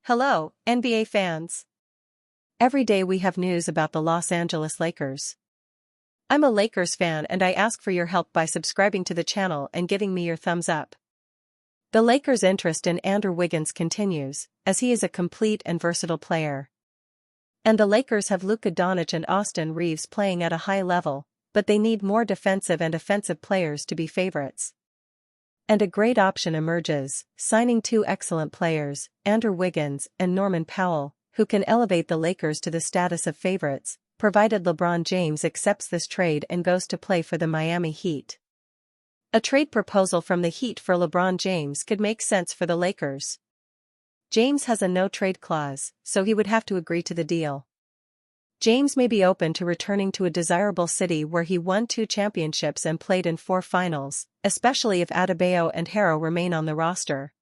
Hello, NBA fans. Every day we have news about the Los Angeles Lakers. I'm a Lakers fan and I ask for your help by subscribing to the channel and giving me your thumbs up. The Lakers' interest in Andrew Wiggins continues, as he is a complete and versatile player. And the Lakers have Luka Doncic and Austin Reeves playing at a high level, but they need more defensive and offensive players to be favorites. And a great option emerges, signing two excellent players, Andrew Wiggins and Norman Powell, who can elevate the Lakers to the status of favorites, provided LeBron James accepts this trade and goes to play for the Miami Heat. A trade proposal from the Heat for LeBron James could make sense for the Lakers. James has a no-trade clause, so he would have to agree to the deal. James may be open to returning to a desirable city where he won 2 championships and played in 4 finals, especially if Adebayo and Harrell remain on the roster.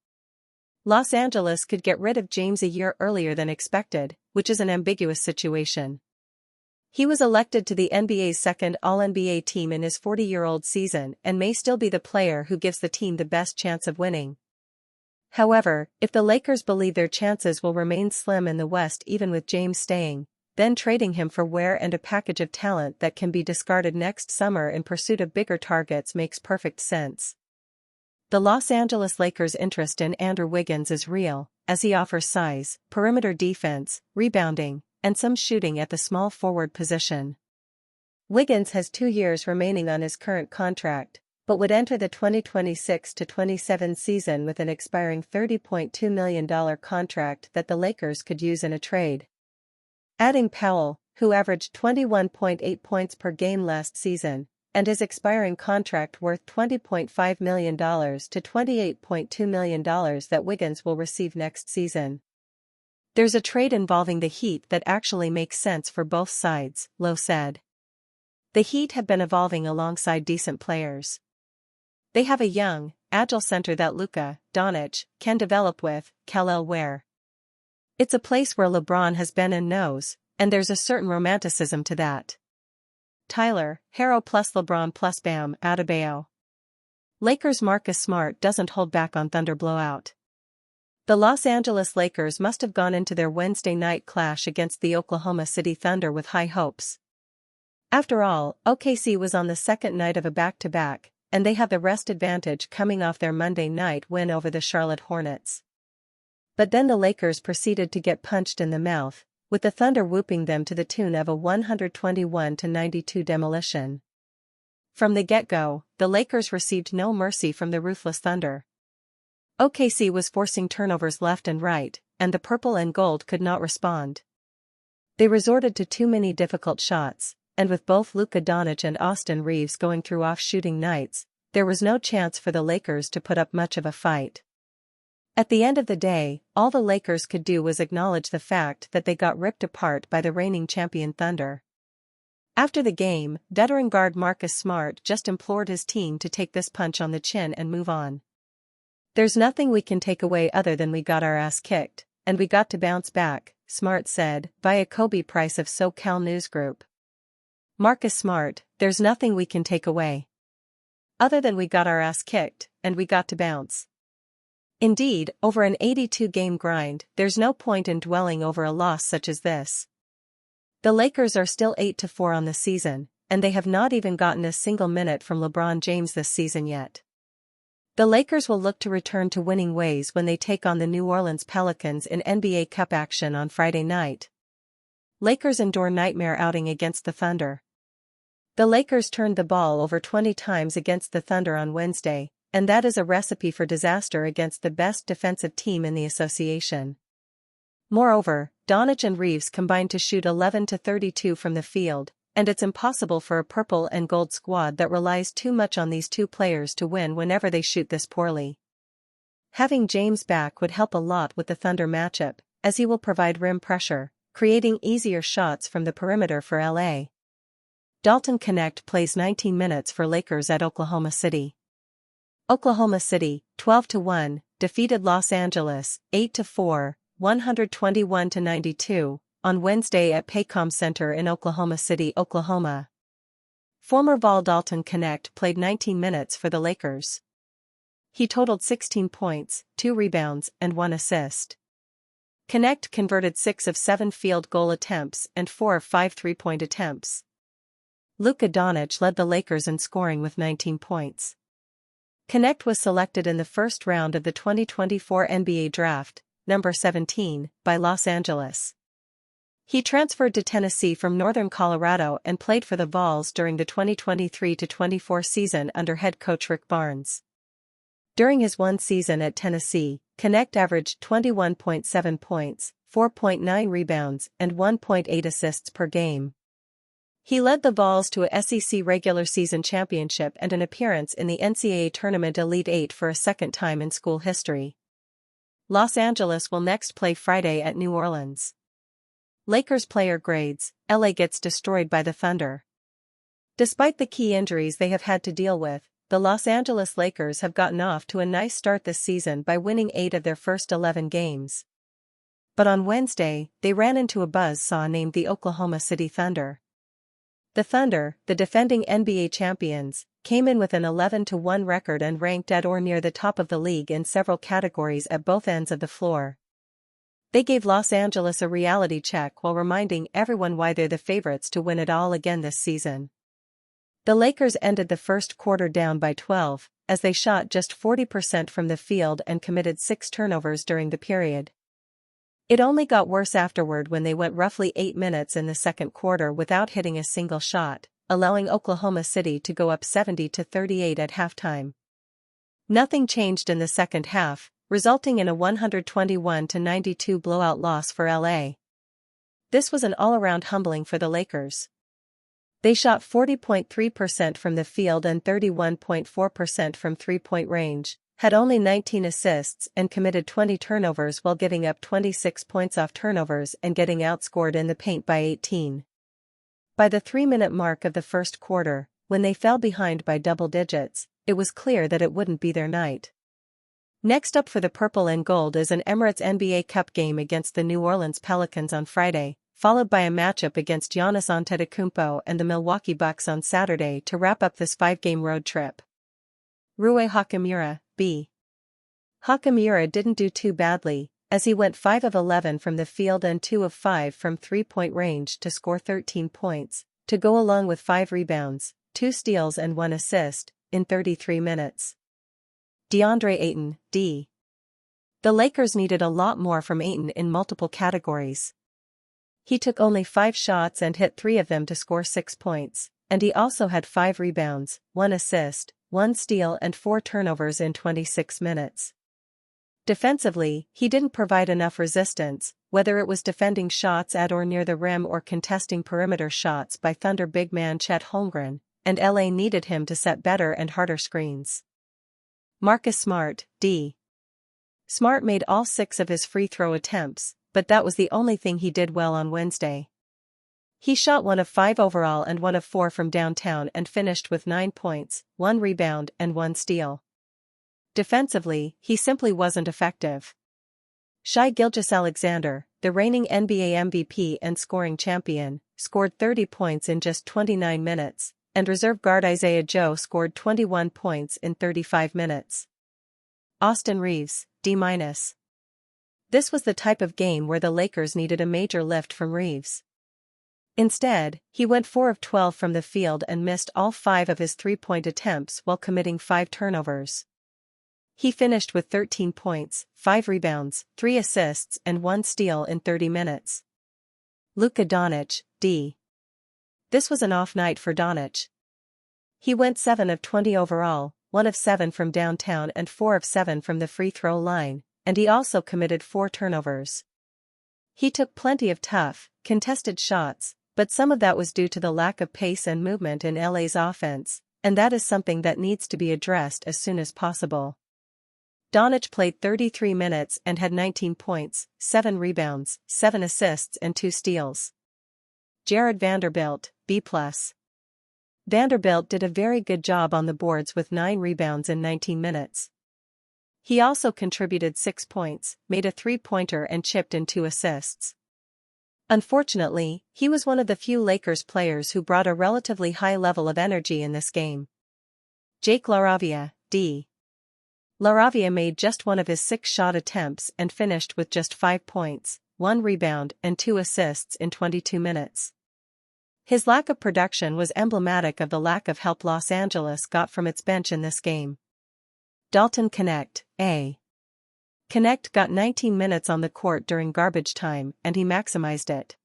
Los Angeles could get rid of James a year earlier than expected, which is an ambiguous situation. He was elected to the NBA's second All-NBA team in his 40-year-old season and may still be the player who gives the team the best chance of winning. However, if the Lakers believe their chances will remain slim in the West even with James staying, then trading him for wear and a package of talent that can be discarded next summer in pursuit of bigger targets makes perfect sense. The Los Angeles Lakers' interest in Andrew Wiggins is real, as he offers size, perimeter defense, rebounding, and some shooting at the small forward position. Wiggins has 2 years remaining on his current contract, but would enter the 2026-27 season with an expiring $30.2 million contract that the Lakers could use in a trade. Adding Powell, who averaged 21.8 points per game last season, and his expiring contract worth $20.5 million to $28.2 million that Wiggins will receive next season. There's a trade involving the Heat that actually makes sense for both sides, Lowe said. The Heat have been evolving alongside decent players. They have a young, agile center that Luka Doncic can develop with, Kal-El Ware. It's a place where LeBron has been and knows, and there's a certain romanticism to that. Tyler, Harrell plus LeBron plus Bam Adebayo. Lakers' Marcus Smart doesn't hold back on Thunder blowout. The Los Angeles Lakers must have gone into their Wednesday night clash against the Oklahoma City Thunder with high hopes. After all, OKC was on the second night of a back-to-back, and they have the rest advantage coming off their Monday night win over the Charlotte Hornets. But then the Lakers proceeded to get punched in the mouth, with the Thunder whooping them to the tune of a 121-92 demolition. From the get-go, the Lakers received no mercy from the ruthless Thunder. OKC was forcing turnovers left and right, and the purple and gold could not respond. They resorted to too many difficult shots, and with both Luka Doncic and Austin Reeves going through off-shooting nights, there was no chance for the Lakers to put up much of a fight. At the end of the day, all the Lakers could do was acknowledge the fact that they got ripped apart by the reigning champion Thunder. After the game, veteran guard Marcus Smart just implored his team to take this punch on the chin and move on. "There's nothing we can take away other than we got our ass kicked, and we got to bounce back," Smart said, via Kobe Price of SoCal News Group. Marcus Smart, "There's nothing we can take away other than we got our ass kicked, and we got to bounce." Indeed, over an 82-game grind, there's no point in dwelling over a loss such as this. The Lakers are still 8-4 on the season, and they have not even gotten a single minute from LeBron James this season yet. The Lakers will look to return to winning ways when they take on the New Orleans Pelicans in NBA Cup action on Friday night. Lakers endure nightmare outing against the Thunder. The Lakers turned the ball over 20 times against the Thunder on Wednesday, and that is a recipe for disaster against the best defensive team in the association. Moreover, Doncic and Reeves combined to shoot 11-32 from the field, and it's impossible for a purple and gold squad that relies too much on these two players to win whenever they shoot this poorly. Having James back would help a lot with the Thunder matchup, as he will provide rim pressure, creating easier shots from the perimeter for LA. Dalton Knecht plays 19 minutes for Lakers at Oklahoma City. Oklahoma City, 12-1, defeated Los Angeles, 8-4, 121-92, on Wednesday at Paycom Center in Oklahoma City, Oklahoma. Former Vol Dalton Knecht played 19 minutes for the Lakers. He totaled 16 points, 2 rebounds, and 1 assist. Knecht converted 6 of 7 field goal attempts and 4 of 5 three-point attempts. Luka Doncic led the Lakers in scoring with 19 points. Knecht was selected in the first round of the 2024 NBA Draft, number 17, by Los Angeles. He transferred to Tennessee from Northern Colorado and played for the Vols during the 2023-24 season under head coach Rick Barnes. During his one season at Tennessee, Knecht averaged 21.7 points, 4.9 rebounds, and 1.8 assists per game. He led the Vols to a SEC regular season championship and an appearance in the NCAA Tournament Elite Eight for a second time in school history. Los Angeles will next play Friday at New Orleans. Lakers player grades: LA gets destroyed by the Thunder. Despite the key injuries they have had to deal with, the Los Angeles Lakers have gotten off to a nice start this season by winning 8 of their first 11 games. But on Wednesday, they ran into a buzzsaw named the Oklahoma City Thunder. The Thunder, the defending NBA champions, came in with an 11-1 record and ranked at or near the top of the league in several categories at both ends of the floor. They gave Los Angeles a reality check while reminding everyone why they're the favorites to win it all again this season. The Lakers ended the first quarter down by 12, as they shot just 40% from the field and committed 6 turnovers during the period. It only got worse afterward when they went roughly 8 minutes in the second quarter without hitting a single shot, allowing Oklahoma City to go up 70-38 at halftime. Nothing changed in the second half, resulting in a 121-92 blowout loss for LA. This was an all-around humbling for the Lakers. They shot 40.3% from the field and 31.4% from three-point range, had only 19 assists and committed 20 turnovers while giving up 26 points off turnovers and getting outscored in the paint by 18. By the 3-minute mark of the first quarter, when they fell behind by double digits, it was clear that it wouldn't be their night. Next up for the Purple and Gold is an Emirates NBA Cup game against the New Orleans Pelicans on Friday, followed by a matchup against Giannis Antetokounmpo and the Milwaukee Bucks on Saturday to wrap up this 5-game road trip. Rui Hachimura, B. Hachimura didn't do too badly, as he went 5 of 11 from the field and 2 of 5 from three-point range to score 13 points, to go along with 5 rebounds, 2 steals and 1 assist, in 33 minutes. DeAndre Ayton, D. The Lakers needed a lot more from Ayton in multiple categories. He took only 5 shots and hit 3 of them to score 6 points, and he also had 5 rebounds, 1 assist, 1 steal and 4 turnovers in 26 minutes. Defensively, he didn't provide enough resistance, whether it was defending shots at or near the rim or contesting perimeter shots by Thunder big man Chet Holmgren, and LA needed him to set better and harder screens. Marcus Smart, D. Smart made all 6 of his free throw attempts, but that was the only thing he did well on Wednesday. He shot 1 of 5 overall and 1 of 4 from downtown and finished with 9 points, 1 rebound and 1 steal. Defensively, he simply wasn't effective. Shai Gilgeous-Alexander, the reigning NBA MVP and scoring champion, scored 30 points in just 29 minutes, and reserve guard Isaiah Joe scored 21 points in 35 minutes. Austin Reeves, D-. This was the type of game where the Lakers needed a major lift from Reeves. Instead, he went 4 of 12 from the field and missed all 5 of his three-point attempts while committing 5 turnovers. He finished with 13 points, 5 rebounds, 3 assists and 1 steal in 30 minutes. Luka Doncic, D. This was an off night for Doncic. He went 7 of 20 overall, 1 of 7 from downtown and 4 of 7 from the free throw line, and he also committed 4 turnovers. He took plenty of tough, contested shots, but some of that was due to the lack of pace and movement in LA's offense, and that is something that needs to be addressed as soon as possible. Doncic played 33 minutes and had 19 points, 7 rebounds, 7 assists and 2 steals. Jared Vanderbilt, B+. Vanderbilt did a very good job on the boards with 9 rebounds in 19 minutes. He also contributed 6 points, made a 3-pointer and chipped in 2 assists. Unfortunately, he was one of the few Lakers players who brought a relatively high level of energy in this game. Jake LaRavia, D. LaRavia made just one of his 6 shot attempts and finished with just 5 points, 1 rebound and 2 assists in 22 minutes. His lack of production was emblematic of the lack of help Los Angeles got from its bench in this game. Dalton Knecht, A. Knecht got 19 minutes on the court during garbage time and he maximized it.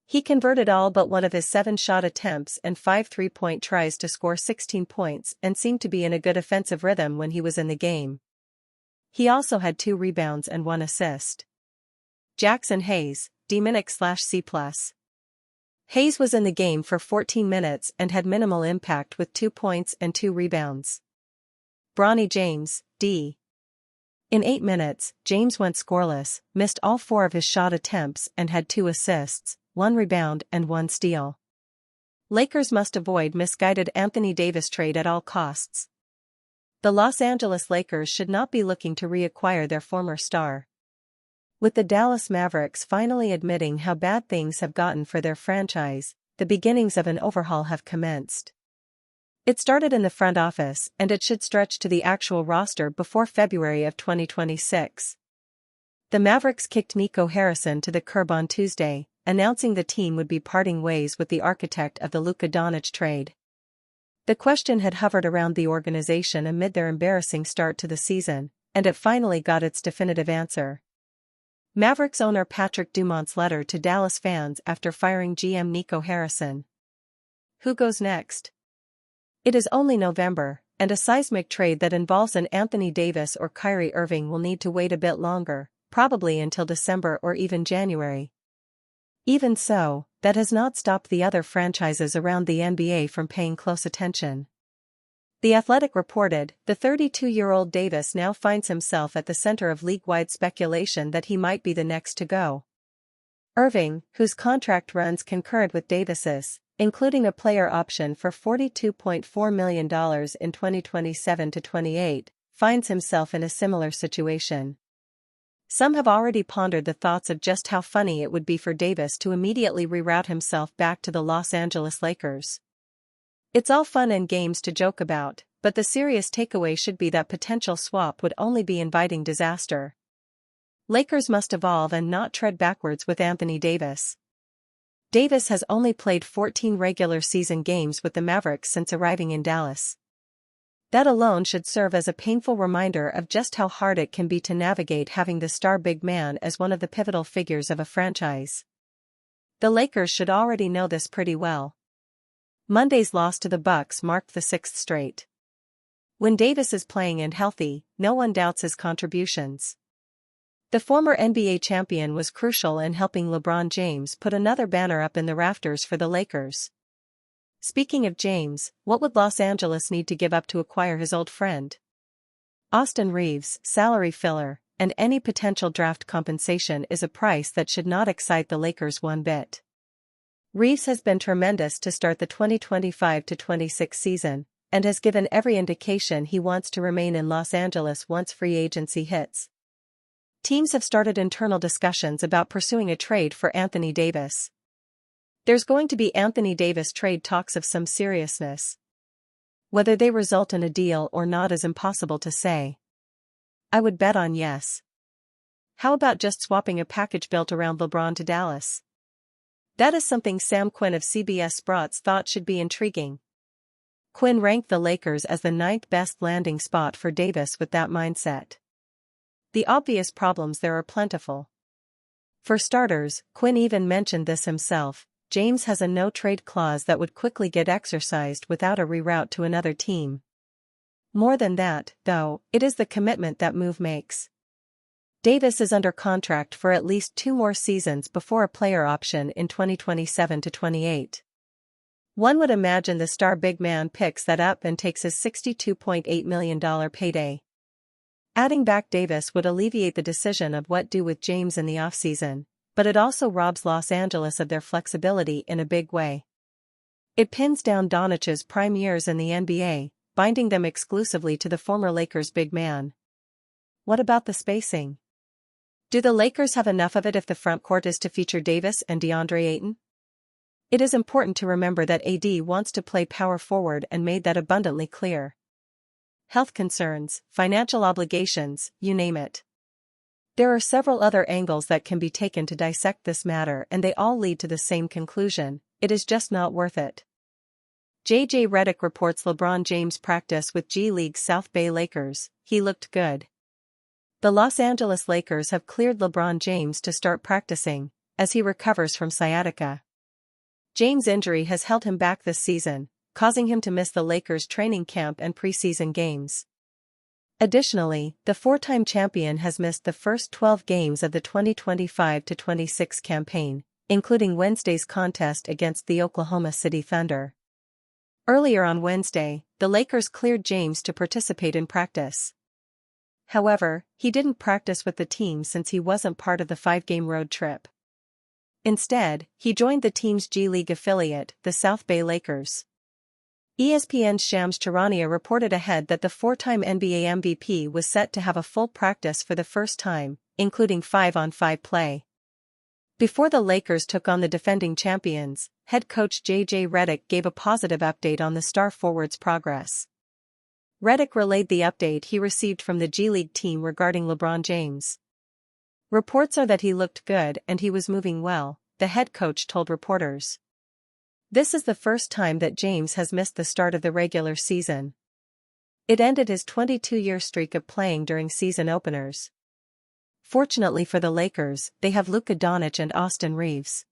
He converted all but one of his 7 shot attempts and 5 3-point tries to score 16 points and seemed to be in a good offensive rhythm when he was in the game. He also had 2 rebounds and 1 assist. Jackson Hayes, D-C+. Hayes was in the game for 14 minutes and had minimal impact with 2 points and 2 rebounds. Bronny James, D. In 8 minutes, James went scoreless, missed all 4 of his shot attempts and had 2 assists, 1 rebound and 1 steal. Lakers must avoid misguided Anthony Davis trade at all costs. The Los Angeles Lakers should not be looking to reacquire their former star. With the Dallas Mavericks finally admitting how bad things have gotten for their franchise, the beginnings of an overhaul have commenced. It started in the front office and it should stretch to the actual roster before February of 2026. The Mavericks kicked Nico Harrison to the curb on Tuesday, announcing the team would be parting ways with the architect of the Luka Doncic trade. The question had hovered around the organization amid their embarrassing start to the season, and it finally got its definitive answer. Mavericks owner Patrick Dumont's letter to Dallas fans after firing GM Nico Harrison. Who goes next? It is only November, and a seismic trade that involves an Anthony Davis or Kyrie Irving will need to wait a bit longer, probably until December or even January. Even so, that has not stopped the other franchises around the NBA from paying close attention. The Athletic reported, the 32-year-old Davis now finds himself at the center of league-wide speculation that he might be the next to go. Irving, whose contract runs concurrent with Davis's, including a player option for $42.4 million in 2027-28, finds himself in a similar situation. Some have already pondered the thoughts of just how funny it would be for Davis to immediately reroute himself back to the Los Angeles Lakers. It's all fun and games to joke about, but the serious takeaway should be that potential swap would only be inviting disaster. Lakers must evolve and not tread backwards with Anthony Davis. Davis has only played 14 regular season games with the Mavericks since arriving in Dallas. That alone should serve as a painful reminder of just how hard it can be to navigate having the star big man as one of the pivotal figures of a franchise. The Lakers should already know this pretty well. Monday's loss to the Bucks marked the 6th straight. When Davis is playing and healthy, no one doubts his contributions. The former NBA champion was crucial in helping LeBron James put another banner up in the rafters for the Lakers. Speaking of James, what would Los Angeles need to give up to acquire his old friend? Austin Reaves' salary filler, and any potential draft compensation is a price that should not excite the Lakers one bit. Reaves has been tremendous to start the 2025-26 season, and has given every indication he wants to remain in Los Angeles once free agency hits. Teams have started internal discussions about pursuing a trade for Anthony Davis. There's going to be Anthony Davis trade talks of some seriousness. Whether they result in a deal or not is impossible to say. I would bet on yes. How about just swapping a package built around LeBron to Dallas? That is something Sam Quinn of CBS Sports thought should be intriguing. Quinn ranked the Lakers as the 9th best landing spot for Davis with that mindset. The obvious problems there are plentiful. For starters, Quinn even mentioned this himself, James has a no-trade clause that would quickly get exercised without a reroute to another team. More than that, though, it is the commitment that move makes. Davis is under contract for at least 2 more seasons before a player option in 2027-28. One would imagine the star big man picks that up and takes his $62.8 million payday. Adding back Davis would alleviate the decision of what do with James in the offseason, but it also robs Los Angeles of their flexibility in a big way. It pins down Doncic's prime years in the NBA, binding them exclusively to the former Lakers big man. What about the spacing? Do the Lakers have enough of it if the frontcourt is to feature Davis and DeAndre Ayton? It is important to remember that AD wants to play power forward and made that abundantly clear. Health concerns, financial obligations, you name it. There are several other angles that can be taken to dissect this matter, and they all lead to the same conclusion: it is just not worth it. JJ Redick reports LeBron James practice with G League's South Bay Lakers. He looked good. The Los Angeles Lakers have cleared LeBron James to start practicing, as he recovers from sciatica. James' injury has held him back this season, causing him to miss the Lakers' training camp and preseason games. Additionally, the four-time champion has missed the first 12 games of the 2025-26 campaign, including Wednesday's contest against the Oklahoma City Thunder. Earlier on Wednesday, the Lakers cleared James to participate in practice. However, he didn't practice with the team since he wasn't part of the 5-game road trip. Instead, he joined the team's G League affiliate, the South Bay Lakers. ESPN's Shams Charania reported ahead that the four-time NBA MVP was set to have a full practice for the first time, including 5-on-5 play. Before the Lakers took on the defending champions, head coach JJ Redick gave a positive update on the star forward's progress. Redick relayed the update he received from the G League team regarding LeBron James. Reports are that he looked good and he was moving well, the head coach told reporters. This is the first time that James has missed the start of the regular season. It ended his 22-year streak of playing during season openers. Fortunately for the Lakers, they have Luka Doncic and Austin Reeves.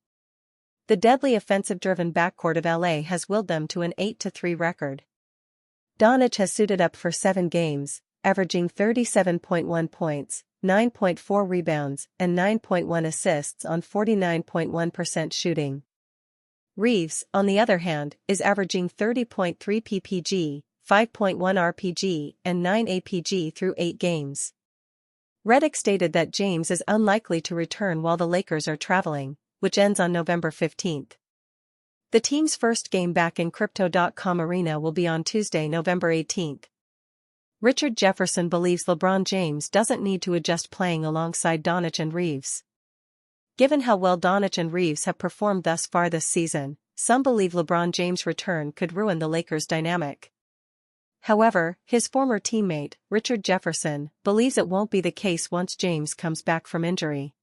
The deadly offensive-driven backcourt of LA has willed them to an 8-3 record. Doncic has suited up for 7 games, averaging 37.1 points, 9.4 rebounds, and 9.1 assists on 49.1% shooting. Reeves, on the other hand, is averaging 30.3 ppg, 5.1 rpg, and 9 apg through 8 games. Redick stated that James is unlikely to return while the Lakers are traveling, which ends on November 15. The team's first game back in Crypto.com Arena will be on Tuesday, November 18. Richard Jefferson believes LeBron James doesn't need to adjust playing alongside Doncic and Reeves. Given how well Doncic and Reeves have performed thus far this season, some believe LeBron James' return could ruin the Lakers' dynamic. However, his former teammate, Richard Jefferson, believes it won't be the case once James comes back from injury.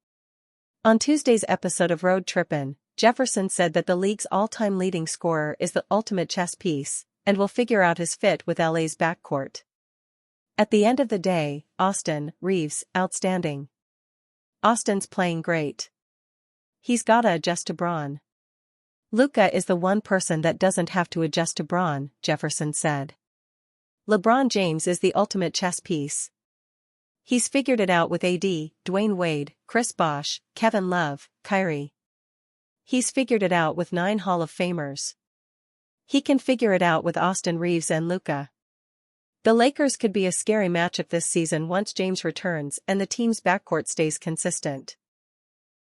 On Tuesday's episode of Road Trippin', Jefferson said that the league's all-time leading scorer is the ultimate chess piece, and will figure out his fit with LA's backcourt. At the end of the day, Austin Reeves, outstanding. Austin's playing great. He's gotta adjust to Bron. Luka is the one person that doesn't have to adjust to Bron, Jefferson said. LeBron James is the ultimate chess piece. He's figured it out with AD, Dwayne Wade, Chris Bosh, Kevin Love, Kyrie. He's figured it out with 9 Hall of Famers. He can figure it out with Austin Reeves and Luka. The Lakers could be a scary matchup this season once James returns and the team's backcourt stays consistent.